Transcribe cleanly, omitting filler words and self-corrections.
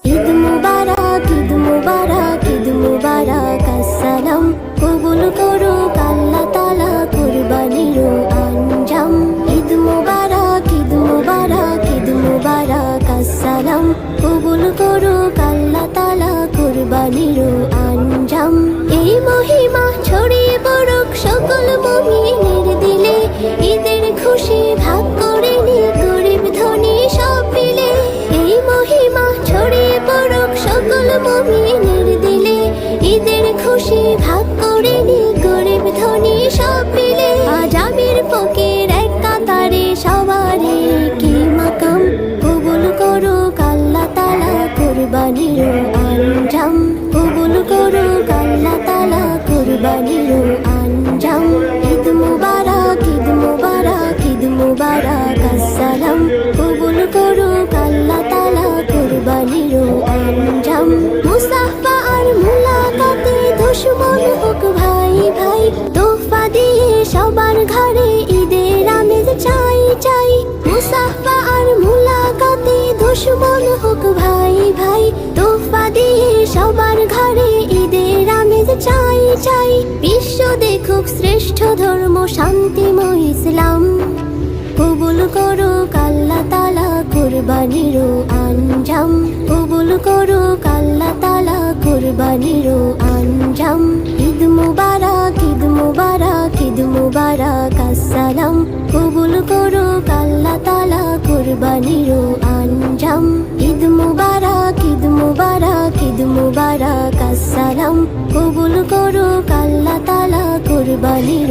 ঈদ মুবারক, ঈদ মুবারক, ঈদ মুবারক, আসসালাম। কবুল করুক আল্লাহ তাআলা কুরবানির আঞ্জাম। ঈদ মুবারক, ঈদ মুবারক, ঈদ মুবারক, আসসালাম। কবুল করুক আল্লাহ তাআলা কুরবানির আঞ্জাম। এই মহিমা ছড়িয়ে পড়ুক সকল মুমিনের দিলে, ঈদের খুশি ভাগ করে নি গরিব ধনী সব মিলে। এই মহিমা ছড়িয়ে পড়ুক সকল মুমিনের দিলে, ঈদের খুশি ভাগ করে নি গরিব ধনী সব মিলে। আজ আমির ফকির এক কাতারে সবারে কি মাকাম। কবুল করুক আল্লাহ তাআলা কুরবানির আঞ্জাম। কবুল করুক আল্লাহ তাআলা কুরবানির আঞ্জাম। ঈদ মুবারক, ঈদ মুবারক, ঈদ মুবারক, আসসালাম। কবুল করুক আল্লাহ তাআলা কুরবানির আঞ্জাম। মুসাফা আর মুলাকাতে দুশমন হোক ভাই ভাই, তোহফা দিয়ে সবার ঘরে ঈদের আমেজ চাই চাই। মুসাফা আর মুলাকাতে দুশমন হোক ভাই ভাই, তোহফা দিয়ে সবার ঘরে ঈদের আমেজ চাই চাই। বিশ্ব দেখুক শ্রেষ্ঠ ধর্ম শান্তিময় ইসলাম। কবুল করুক আল্লাহ তাআলা কুরবানির আঞ্জাম। কবুল করুক আল্লাহ তাআলা কুরবানির আঞ্জাম। ঈদ মুবারক, ঈদ মুবারক, ঈদ মুবারক, আসসালাম। কবুল করুক আল্লাহ তাআলা কুরবানির আঞ্জাম। ঈদ মুবারক, ঈদ মুবারক, ঈদ মুবারক, আসসালাম। কবুল করুক আল্লাহ তাআলা কুরবানির